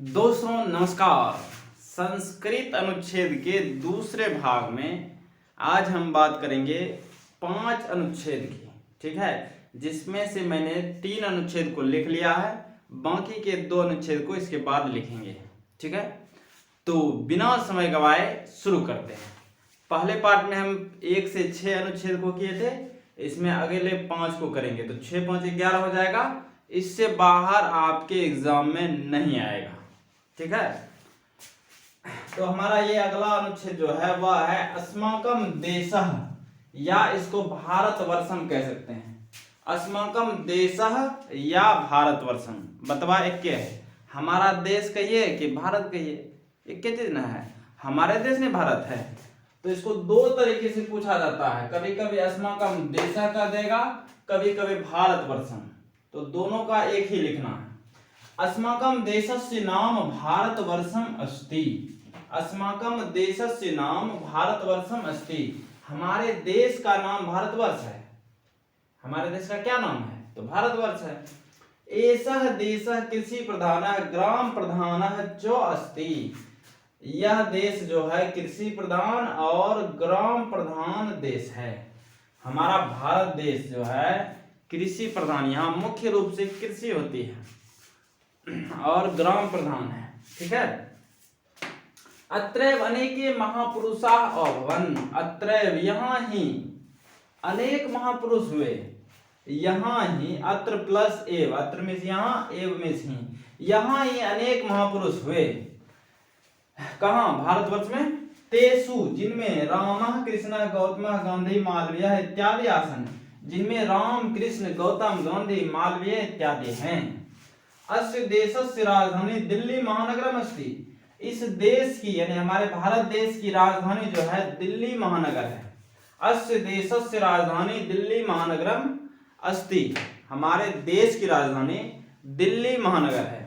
दोस्तों नमस्कार। संस्कृत अनुच्छेद के दूसरे भाग में आज हम बात करेंगे 5 अनुच्छेद की। ठीक है, जिसमें से मैंने 3 अनुच्छेद को लिख लिया है, बाकी के 2 अनुच्छेद को इसके बाद लिखेंगे। ठीक है, तो बिना समय गवाए शुरू करते हैं। पहले पार्ट में हम 1 से 6 अनुच्छेद को किए थे, इसमें अगले 5 को करेंगे तो 6 5 11 हो जाएगा। इससे बाहर आपके एग्जाम में नहीं आएगा। ठीक है, तो हमारा ये अगला अनुच्छेद जो है वह है अस्माकम देशः, या इसको भारतवर्षम कह सकते हैं। अस्माकम देशः या भारतवर्षम बतवा एक के है। हमारा देश कहिए कि भारत कहिए, एक के चीज ना है। हमारे देश में भारत है तो इसको 2 तरीके से पूछा जाता है। कभी कभी अस्माकम देशः का देगा, कभी कभी भारतवर्षम, तो दोनों का एक ही लिखना है। अस्माकं देशस्य नाम भारतवर्षम अस्ति। अस्माकं देशस्य नाम भारतवर्षम अस्ति। हमारे देश का नाम भारतवर्ष है। हमारे देश का क्या नाम है? तो भारतवर्ष है। एषः देशः कृषि प्रधानः ग्राम प्रधानः च अस्ति। यह देश जो है कृषि प्रधान और ग्राम प्रधान देश है। हमारा भारत देश जो है कृषि प्रधान, यहाँ मुख्य रूप से कृषि होती है और ग्राम प्रधान है। ठीक है, अत्रैव अनेके महापुरुषा अभवन। अत्रैव यहाँ ही अनेक महापुरुष हुए। यहाँ ही अत्र प्लस एव, अत्र में यहाँ, एव में ही, यहाँ ही अनेक महापुरुष हुए। कहाँ? भारतवर्ष में। तेसु, जिनमें रामः कृष्णः गौतमः गांधी मालवीय इत्यादि आसन, जिनमें राम कृष्ण गौतम गांधी मालवीय इत्यादि हैं। अस्य देशस्य राजधानी दिल्ली महानगरम अस्ति। इस देश की यानी हमारे भारत देश की राजधानी जो है दिल्ली महानगर है। अस्य देशस्य राजधानी दिल्ली महानगरम अस्ति। हमारे देश की राजधानी दिल्ली महानगर है।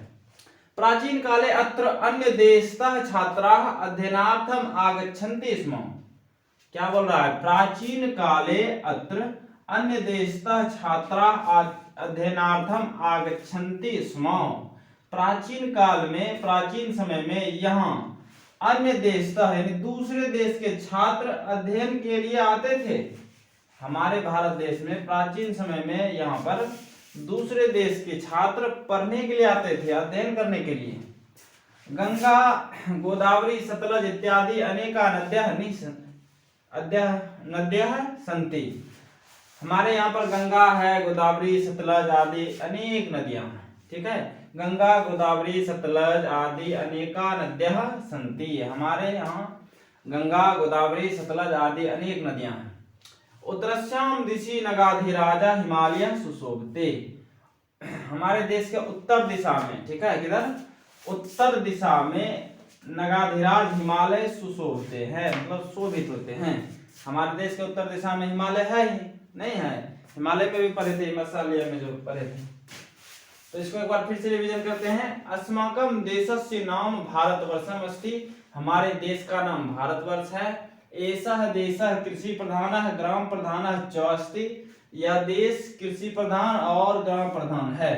प्राचीन काले अत्र अन्य देशतः छात्राः अध्ययनार्थम आगच्छन्ति स्म। क्या बोल रहा है? प्राचीन काले अत्र अन्य देशतः छात्राः अध्ययनार्थम आगच्छन्ति स्म। प्राचीन काल में, प्राचीन समय में यहाँ अन्य देशतः यानी दूसरे देश के छात्र अध्ययन के लिए आते थे। हमारे भारत देश में प्राचीन समय में यहाँ पर दूसरे देश के छात्र पढ़ने के लिए आते थे, अध्ययन करने के लिए। गंगा गोदावरी सतलज इत्यादि अनेका नद्यः सन्ति। हमारे यहाँ पर गंगा है, गोदावरी सतलज आदि अनेक नदियां हैं। ठीक है, गंगा गोदावरी सतलज आदि अनेका नद्यः सन्ति। हमारे यहाँ गंगा गोदावरी सतलज आदि अनेक नदियां हैं। उत्तरस्याम दिशि नगाधिराजा हिमालय सुशोभते। हमारे देश के उत्तर दिशा में, ठीक है, किधर? उत्तर दिशा में नगाधिराज हिमालय सुशोभते हैं, मतलब शोभित होते हैं। हमारे देश के उत्तर दिशा में हिमालय है ही नहीं है? हिमालय पे भी पढ़े थे, हिमालय में जो पढ़े थे। तो इसको एक बार फिर से रिवीजन करते हैं। अस्माकं देशस्य नाम भारतवर्षम अस्ति। हमारे देश का नाम भारतवर्ष है। एषः देशः कृषि प्रधानः ग्राम प्रधानः च अस्ति। यह देश कृषि प्रधान और ग्राम प्रधान है।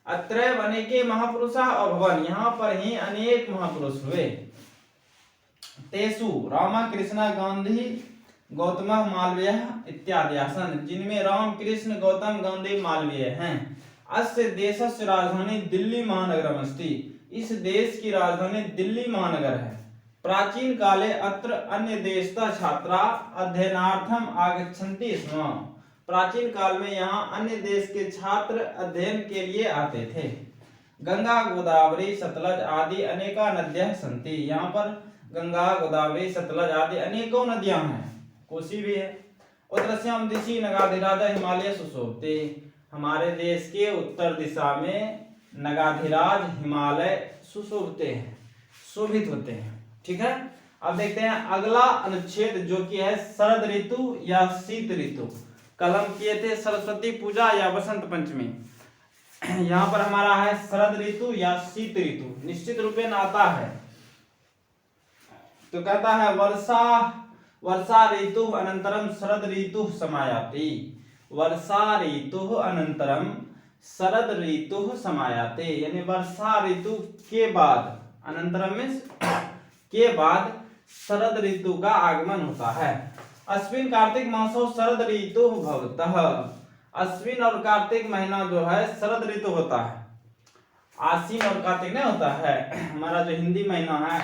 अत्रैव अनेके महापुरुषा अभवन। यहाँ पर ही अनेक महापुरुष हुए। तेसु राम कृष्ण गांधी गौतम मालवीय इत्यादि आसन, जिनमें राम कृष्ण गौतम गांधी मालवीय हैं। अस्य देशस्य राजधानी दिल्ली महानगरम अस्ति। इस देश की राजधानी दिल्ली महानगर है। प्राचीन काले अत्र अन्य देशतः छात्रा अध्ययनार्थम आगच्छन्ति स्म। प्राचीन काल में यहाँ अन्य देश के छात्र अध्ययन के लिए आते थे। गंगा गोदावरी सतलज आदि अनेका नद्यः सन्ति। यहाँ पर गंगा गोदावरी सतलज आदि अनेकों नदियां हैं, कोसी भी है। उत्तरस्याम दिशि नगाधिराज हिमालय सुशोभते। हमारे देश के उत्तर दिशा में नगाधिराज हिमालय सुशोभते हैं, शोभित होते हैं। ठीक है, अब देखते हैं अगला अनुच्छेद जो कि है शरद ऋतु या शीत ऋतु। कल हम किए थे सरस्वती पूजा या बसंत पंचमी। यहाँ पर हमारा है शरद ऋतु या शीत ऋतु। निश्चित रूपेण आता है तो कहता है वर्षा ऋतु अनंतरम शरद ऋतु समायाति। वर्षा ऋतु अनंतरम शरद ऋतु समायाते, यानी वर्षा ऋतु के बाद, अनंतरम में के बाद शरद ऋतु का आगमन होता है। अश्विन कार्तिक मासो शरद ऋतु भवतः, अश्विन और कार्तिक महीना जो है शरद ऋतु होता है। आश्विन और कार्तिक नहीं होता है, हमारा जो हिंदी महीना है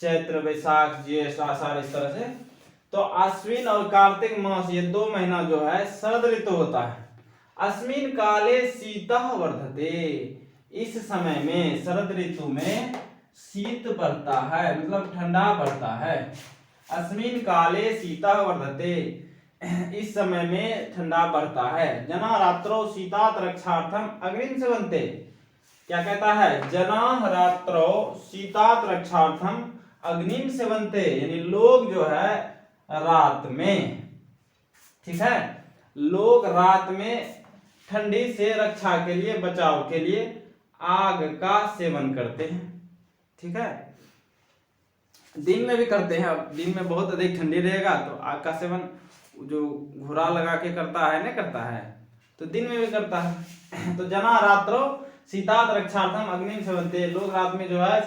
चैत्र वैशाख ज्येष्ठ आषाढ़, इस तरह से, तो अश्विन और कार्तिक मास ये 2 महीना जो है शरद ऋतु होता है। अस्मिन काले शीतः वर्धते, इस समय में शरद ऋतु में शीत बढ़ता है, मतलब ठंडा बढ़ता है। अस्मिन काले शीतः वर्धते, इस समय में ठंडा बढ़ता है। जना रात्रो शीतात रक्षार्थम अग्निम सेवन्ते, क्या कहता है, जना रात्रो शीतात रक्षार्थम अग्निम सेवन्ते, यानी लोग जो है रात में, ठीक है, लोग रात में ठंडी से रक्षा के लिए, बचाव के लिए आग का सेवन करते हैं, ठीक है। दिन में भी करते हैं, अब दिन में बहुत अधिक ठंडी रहेगा तो आग का सेवन जो घुरा लगा के करता है, नहीं करता है, तो दिन में भी करता है। तो जना रात्रो शीतात रक्षार्थम अग्निम सेवन्ते, लोग रात में जो है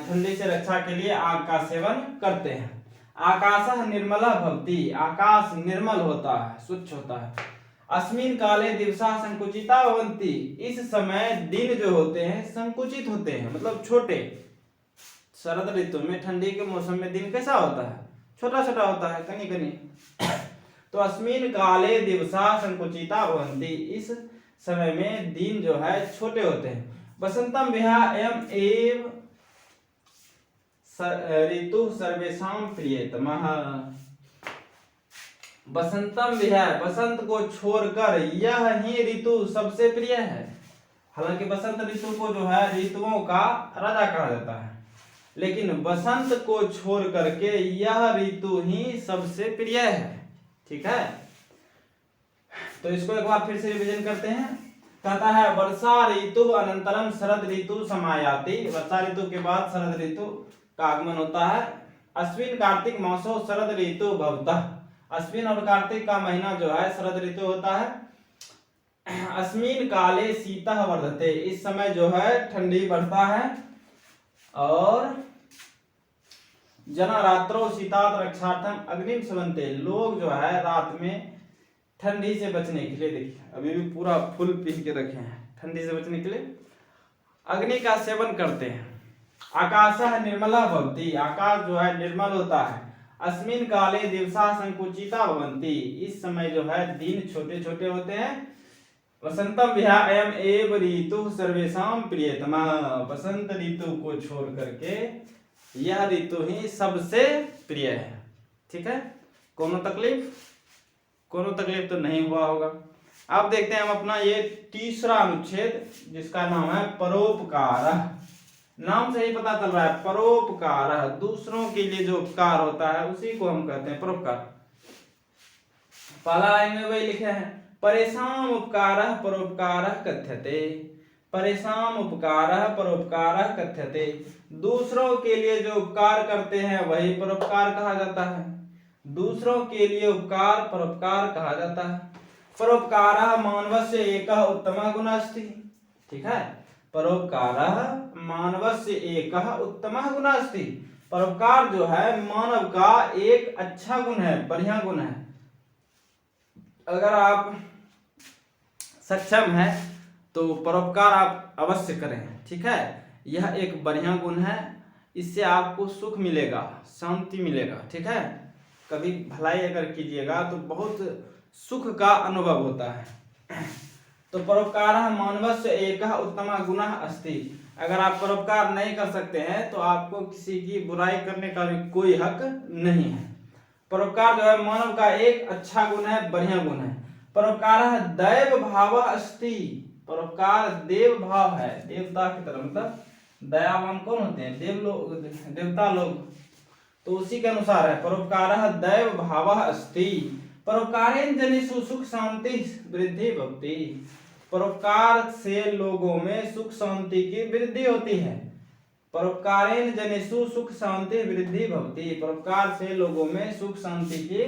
ठंडी से रक्षा के लिए आग का सेवन करते हैं। आकाशः निर्मलः भवति, आकाश निर्मल होता है, स्वच्छ होता है। अस्मिन काले दिवसा संकुचिता भवन्ति, इस समय दिन जो होते हैं संकुचित होते हैं, मतलब छोटे। शरद ऋतु में, ठंडी के मौसम में दिन कैसा होता है, छोटा छोटा होता है, कनी कनी। तो अस्मिन काले दिवसा संकुचिता भवन्ति, इस समय में दिन जो है छोटे होते हैं। बसंतम विहाय एव ऋतु सर्वेषां प्रियतमः, बसंतम विहाय, बसंत को छोड़कर यह ही ऋतु सबसे प्रिय है। हालांकि बसंत ऋतु को जो है ऋतुओं का राजा कहा जाता है, लेकिन बसंत को छोड़ करके यह ऋतु ही सबसे प्रिय है, ठीक है। तो इसको एक बार फिर से रिवीजन करते हैं। कहता है वर्षा ऋतु अनंतरम शरद ऋतु समायाति, वर्षा ऋतु के बाद शरद ऋतु का आगमन होता है। अश्विन कार्तिक मासो शरद ऋतु भवतः, अश्विन और कार्तिक का महीना जो है शरद ऋतु होता है। अस्मिन काले शीतः वर्धते, इस समय जो है ठंडी बढ़ता है। और जना रात्रो शीतात रक्षार्थम अग्निम सेवन्ते, लोग जो है रात में ठंडी से बचने के लिए, देखिए अभी भी पूरा फुल पीन के रखे हैं, ठंडी से बचने के लिए अग्नि का सेवन करते हैं। आकाशः निर्मला भवति, आकाश जो है निर्मल होता है। अस्मिन काले दिवसा संकुचिता भवन्ति, इस समय जो है दिन छोटे छोटे होते हैं। वसंतम विहाय एव ऋतु सर्वेषां प्रियतमः, बसंत ऋतु को छोड़ करके यह ऋतु ही सबसे प्रिय है, ठीक है। कोनो तकलीफ तो नहीं हुआ होगा। अब देखते हैं हम अपना ये तीसरा अनुच्छेद, जिसका नाम है परोपकार। नाम से ही पता चल रहा है, परोपकार, दूसरों के लिए जो उपकार होता है उसी को हम कहते हैं परोपकार। पहला लाइन में वही लिखे हैं, परेशान उपकार परोपकार कथ्यते, परेशान उपकार परोपकार कथ्यते, दूसरों के लिए जो उपकार करते हैं वही परोपकार कहा जाता है। दूसरों के लिए उपकार परोपकार कहा जाता है। परोपकार मानवस्य एकः उत्तमः गुणः अस्ति, ठीक है। परोपकारः मानवस्य एकः उत्तमः गुणः अस्ति, परोपकार जो है मानव का एक अच्छा गुण है, बढ़िया गुण है। अगर आप सक्षम है तो परोपकार आप अवश्य करें, ठीक है। यह एक बढ़िया गुण है, इससे आपको सुख मिलेगा, शांति मिलेगा, ठीक है। कभी भलाई अगर कीजिएगा तो बहुत सुख का अनुभव होता है। तो परोपकारः मानवस्य एकः उत्तमः गुणः अस्ति, अगर आप परोपकार नहीं कर सकते हैं तो आपको किसी की बुराई करने का भी कोई हक नहीं है। परोपकार जो है मानव का एक अच्छा गुण है, बढ़िया गुण है। परोपकारः दैव भावः अस्ति, परोपकार देव भाव है, देवता की तरह, मतलब दयावान कौन होते हैं, देवता लोग, तो उसी के अनुसार है। परोपकारः दैव भावः अस्ति, परोपकारेण जनेषु सुख शांति वृद्धि भवति, परोपकार से लोगों में सुख शांति की वृद्धि होती है। परोपकारेण जनेषु सुख शांति वृद्धि भवति, परोपकार से लोगों में सुख शांति की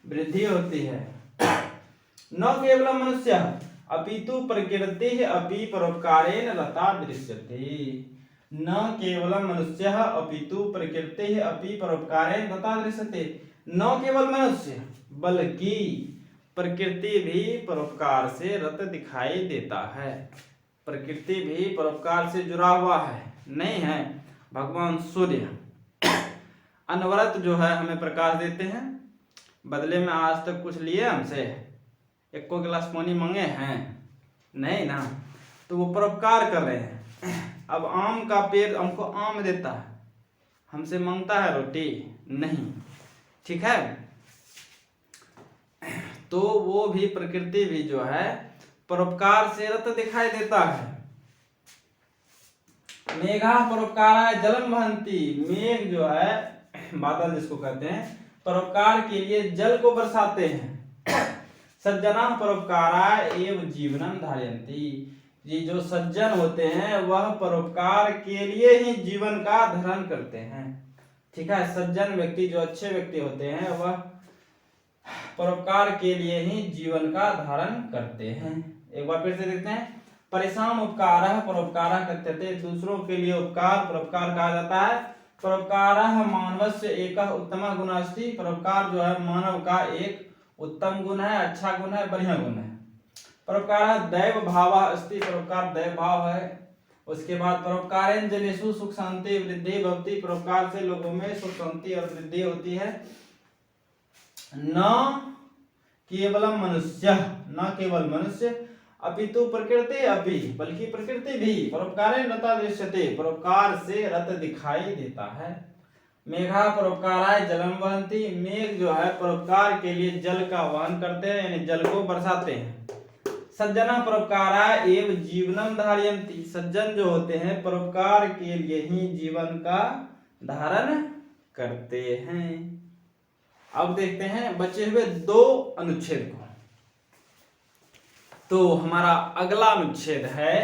वृद्धि होती है। न केवल मनुष्य अपितु प्रकृतिः अपि परोपकारेण रता दृश्यते। न केवलं मनुष्यः अपितु प्रकृतिः अपि परोपकारेण रता दृश्यते। न केवल मनुष्य बल्कि प्रकृति भी परोपकार से रत दिखाई देता है। प्रकृति भी परोपकार से जुड़ा हुआ है, नहीं है? भगवान सूर्य अनवरत जो है हमें प्रकाश देते हैं, बदले में आज तक कुछ लिए हमसे? एक को गिलास पानी मांगे हैं? नहीं ना। तो वो परोपकार कर रहे हैं। अब आम का पेड़ हमको आम देता है, हमसे मांगता है रोटी? नहीं, ठीक है? तो वो भी प्रकृति भी जो है परोपकार से रत दिखाई देता है। मेघा परोपकाराय जलम वहन्ति। मेघ जो है बादल जिसको कहते हैं, परोपकार के लिए जल को बरसाते हैं। सज्जना परोपकाराय एव जीवनम धारयन्ति। ये जो सज्जन होते हैं वह परोपकार के लिए ही जीवन का धारण करते हैं, ठीक है? सज्जन व्यक्ति, जो अच्छे व्यक्ति होते हैं, वह परोपकार के लिए ही जीवन का धारण करते हैं। एक बार फिर से देखते हैं। परिसाम उपकारः परोपकारः कथ्यते। दूसरों के लिए उपकार परोपकार कहा जाता है। परोपकारः मानवस्य एकः उत्तमः गुणः अस्ति। परोपकार जो है मानव का एक उत्तम गुण है, अच्छा गुण है, बढ़िया गुण है। परोपकारः दैव भावः अस्ति। परोपकार दैव भाव है। उसके बाद परोपकारेण जनेषु सुख शांति वृद्धि भवति। परोपकार से लोगों में सुख शांति और वृद्धि होती है। न केवलम मनुष्य, न केवल मनुष्य, अपितु प्रकृति अपि, बल्कि प्रकृति भी परोपकारेण रता दृश्यते। परोपकार से रत दिखाई देता है। मेघा परोपकाराय जलम वहन्ति। मेघ जो है परोपकार के लिए जल का वहन करते हैं, यानी जल को बरसाते हैं। सज्जना परोपकाराय एव जीवनम धारयन्ति। सज्जन जो होते हैं परोपकार के लिए ही जीवन का धारण करते हैं। अब देखते हैं बचे हुए दो अनुच्छेद को। तो हमारा अगला अनुच्छेद है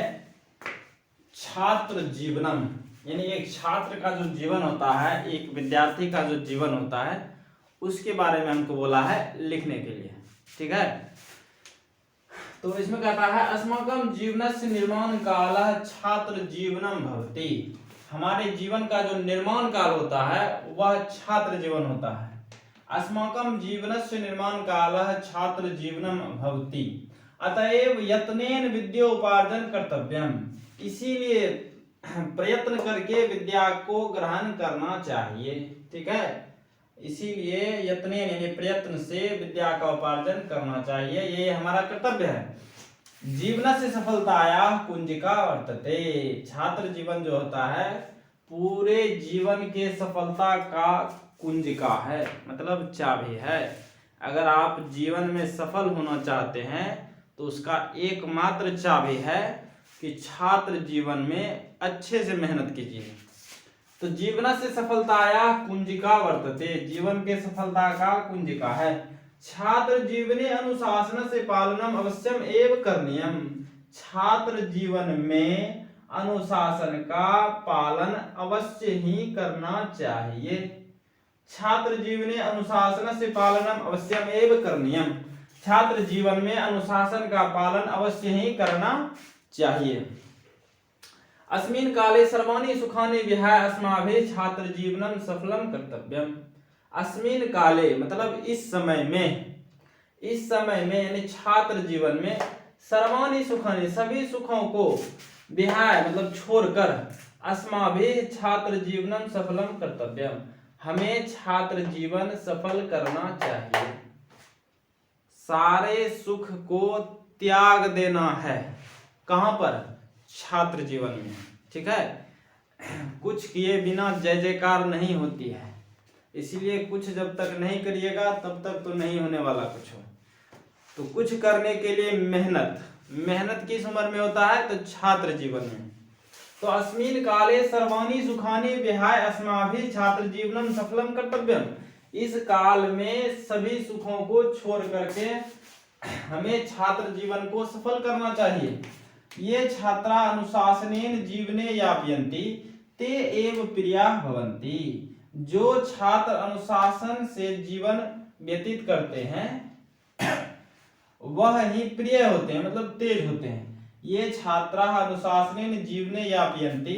छात्र जीवनम, यानी एक छात्र का जो जीवन होता है, एक विद्यार्थी का जो जीवन होता है, उसके बारे में हमको बोला है लिखने के लिए, ठीक है? तो इसमें कहता है अस्माकं जीवनस्य निर्माण कालः छात्र जीवनम भवति। हमारे जीवन का जो निर्माण काल होता है वह छात्र जीवन होता है। अस्माकं जीवनस्य निर्माण कालः छात्र जीवनम भवति। अतएव यत्नेन विद्योपार्जन कर्तव्यम। इसीलिए प्रयत्न करके विद्या को ग्रहण करना चाहिए, ठीक है? इसीलिए यत्नेन यानी प्रयत्न से विद्या का उपार्जन करना चाहिए, ये हमारा कर्तव्य है। जीवन से सफलताया कुंजिका वर्तते। छात्र जीवन जो होता है पूरे जीवन के सफलता का कुंजिका है, मतलब चाबी है। अगर आप जीवन में सफल होना चाहते हैं तो उसका एकमात्र चाबी है कि छात्र जीवन में अच्छे से मेहनत कीजिए। तो जीवन से सफलताया कुंजिका वर्तते। जीवन के सफलता का कुंजिका है। छात्र जीवने अनुशासन से पालनम अवश्यम एव करणीयम। छात्र जीवन में अनुशासन का पालन अवश्य ही करना चाहिए। छात्र जीवने अनुशासन से पालनम अवश्यम एव करणीयम। छात्र जीवन में अनुशासन का पालन अवश्य ही करना चाहिए। अस्मिन् काले सर्वाणि सुखानि विहाय अस्माभिः छात्र जीवनं सफलं कर्तव्यम। अस्मिन् काले मतलब इस समय में यानी छात्र जीवन में सर्वाणि सुखानि सभी सुखों को विहाय मतलब छोड़कर अस्माभिः छात्र जीवनं सफलं कर्तव्यम। हमें छात्र जीवन सफल करना चाहिए। सारे सुख को त्याग देना है। कहां पर? छात्र जीवन में, ठीक है? कुछ किए बिना जय जयकार नहीं होती है, इसलिए कुछ जब तक नहीं करिएगा तब तक तो नहीं होने वाला कुछ हो। तो कुछ करने के लिए मेहनत किस उम्र में होता है? तो छात्र जीवन में। तो अस्मिन् काले सर्वाणि सुखानि विहाय अस्माभिः छात्र जीवनं सफलं कर्तव्यम। इस काल में सभी सुखों को छोड़ करके हमें छात्र जीवन को सफल करना चाहिए। ये छात्रा अनुशासनेन जीवने यापयन्ति ते एव प्रियाः भवन्ति। जो छात्र अनुशासन से जीवन व्यतीत करते हैं वह ही प्रिय होते हैं, मतलब तेज होते हैं। ये छात्राः अनुशासनेन जीवने यापयन्ति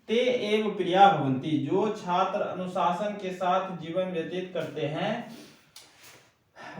ते एव प्रिया भवन्ति। जो छात्र अनुशासन के साथ जीवन व्यतीत करते हैं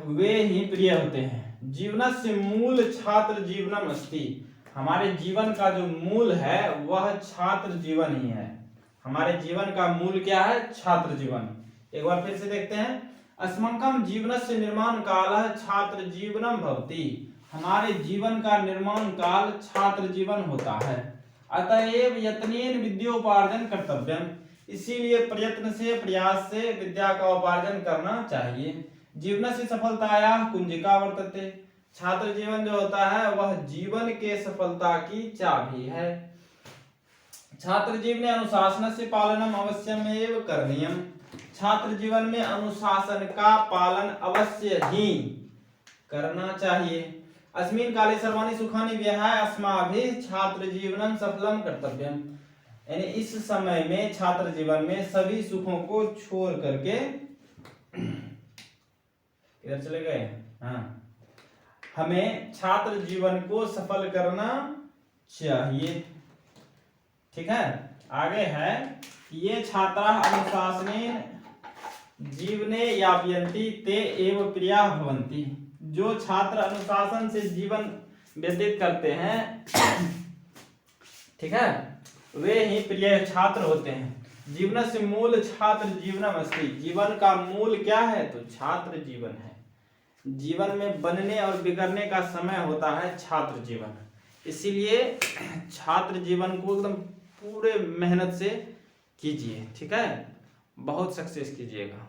वे ही प्रिय होते हैं। जीवनस्य मूल छात्र जीवनम अस्ति। हमारे जीवन का जो मूल है वह छात्र जीवन ही है। हमारे जीवन का मूल क्या है? छात्र जीवन। एक बार फिर से देखते हैं। अस्माकं जीवनस्य निर्माण कालः छात्र जीवनम भवति। हमारे जीवन का निर्माण काल छात्र जीवन होता है। अतएव यत्नेन विद्योपार्जन कर्तव्यम। इसीलिए प्रयत्न से, प्रयास से विद्या का उपार्जन करना चाहिए। जीवन से सफलताया कुंजिका वर्तते। छात्र जीवन जो होता है वह जीवन के सफलता की चाबी है। छात्र जीवन अनुशासन से पालनम अवश्यमेव करणीयम। छात्र जीवन में अनुशासन का पालन अवश्य ही करना चाहिए। अस्मिन् काले सर्वाणि सुखानि विहाय अस्माभिः छात्र जीवनं सफलम कर्तव्यम। यानी इस समय में, छात्र जीवन में सभी सुखों को छोड़ करके इधर चले गए। हाँ, हमें छात्र जीवन को सफल करना चाहिए। ठीक है, आगे है ये छात्राः अनुशासनेन जीवने यापयन्ति ते एव प्रिया भवन्ति। जो छात्र अनुशासन से जीवन व्यतीत करते हैं ठीक है, वे ही प्रिय छात्र होते हैं। जीवन से मूल छात्र जीवनम अस्ति। जीवन का मूल क्या है? तो छात्र जीवन है। जीवन में बनने और बिगड़ने का समय होता है छात्र जीवन। इसीलिए छात्र जीवन को एकदम पूरे मेहनत से कीजिए। ठीक है, बहुत सक्सेस कीजिएगा।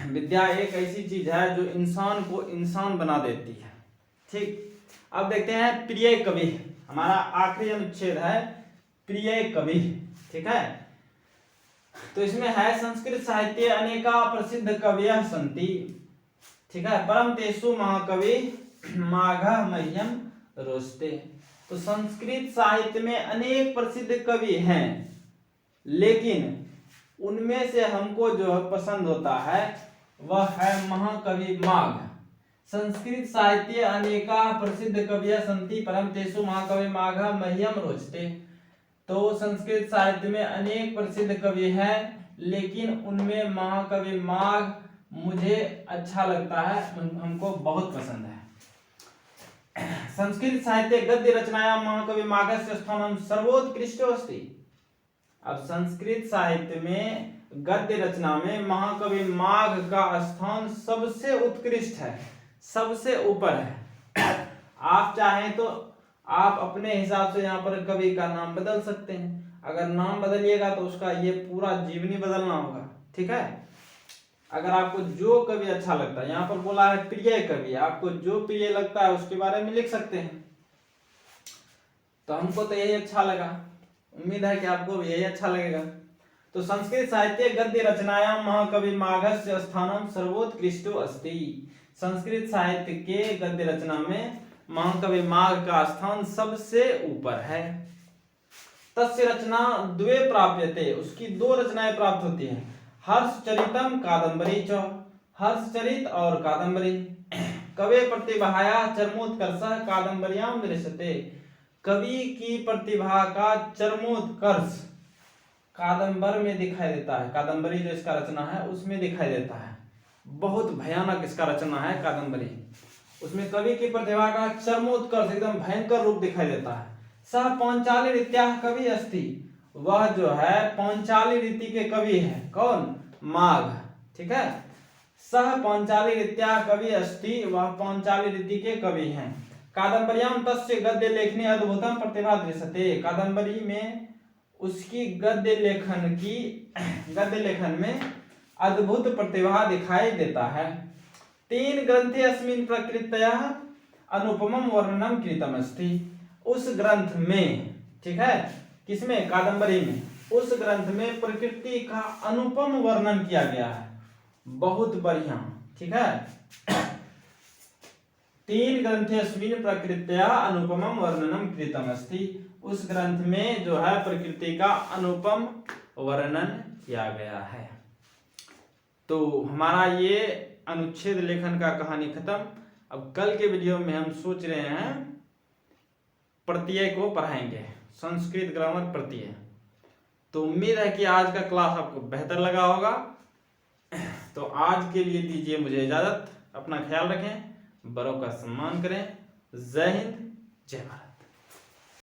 विद्या एक ऐसी चीज है जो इंसान को इंसान बना देती है। ठीक, अब देखते हैं प्रिय कवि। हमारा आखिरी अनुच्छेद है प्रिय कवि। ठीक है, तो इसमें है संस्कृत साहित्य अनेका प्रसिद्ध कवयः सन्ति। ठीक है, परम तेषु महाकवि माघः मह्यम रोचते। तो संस्कृत साहित्य में अनेक प्रसिद्ध कवि हैं, लेकिन उनमें से हमको जो पसंद होता है वह है महाकवि माघ। संस्कृत साहित्य अनेका प्रसिद्ध कवयः सन्ति परम तेषु महाकवि माघः मह्यम रोचते। तो संस्कृत साहित्य में अनेक प्रसिद्ध कवि हैं, लेकिन उनमें महाकवि माघ मुझे अच्छा लगता है, हमको बहुत पसंद है। संस्कृत साहित्य गद्य रचनायां महाकवि माघस्य स्थानं सर्वोत्कृष्टो अस्ति। अब संस्कृत साहित्य में गद्य रचना में महाकवि माघ का स्थान सबसे उत्कृष्ट है, सबसे ऊपर है। आप चाहें तो आप अपने हिसाब से यहाँ पर कवि का नाम बदल सकते हैं। अगर नाम बदलिएगा तो उसका ये पूरा जीवनी बदलना होगा। ठीक है, अगर आपको जो कवि अच्छा लगता है, यहाँ पर बोला है प्रिय कवि, आपको जो प्रिय लगता है उसके बारे में लिख सकते हैं। तो हमको तो यही अच्छा लगा, उम्मीद है कि आपको भी यही अच्छा लगेगा। तो संस्कृत साहित्य गद्य रचनायां महाकवि माघस्य स्थानम सर्वोत्कृष्टो अस्ति। संस्कृत साहित्य के गद्य रचना में महाकवि माघ का स्थान सबसे ऊपर है। तस्य रचना द्वे प्राप्यते। उसकी दो रचनाएं प्राप्त होती हैं, हर्षचरितम कादंबरी च। हर्षचरित और कादंबरी। कवि प्रतिभाया चरमोत्कर्षः कादंबर्यां दृश्यते। कवि की प्रतिभा का चरमोत्कर्ष कादंबर में दिखाई देता है। कादंबरी जो इसका रचना है उसमें दिखाई देता है। बहुत भयानक इसका रचना है कादंबरी। उसमें कवि की प्रतिभा का चरमोत्कर्ष एकदम भयंकर रूप दिखाई देता है। सह पांचाली रीत्या कवि अस्ति। वह जो है पांचाली रीति के कवि है। कौन? माघ। ठीक है, सह पांचाली रीत्या कवि अस्ति, वह पांचाली रीति के कवि हैं। कादंबर्याम तस्य गद्य लेखने अद्भुतम प्रतिभा दृश्यते। कादंबरी में उसकी गद्य लेखन में अद्भुत प्रतिभा दिखाई देता है। 3 ग्रंथे अस्मिन् प्रकृतयः अनुपमम वर्णनम कृतम अस्ति। उस ग्रंथ में, ठीक है, किसमें? कादंबरी में। उस ग्रंथ में प्रकृति का अनुपम वर्णन किया गया है, बहुत बढ़िया। ठीक है, 3 ग्रंथे अस्मिन् प्रकृत्या अनुपमम वर्णनम कृतम अस्ति। उस ग्रंथ में जो है प्रकृति का अनुपम वर्णन किया गया है। तो हमारा ये अनुच्छेद लेखन का कहानी खत्म। अब कल के वीडियो में हम सोच रहे हैं प्रत्यय को पढ़ाएंगे, संस्कृत ग्रामर प्रत्यय। तो उम्मीद है कि आज का क्लास आपको बेहतर लगा होगा। तो आज के लिए दीजिए मुझे इजाजत। अपना ख्याल रखें, बड़ों का सम्मान करें। जय हिंद, जय भारत।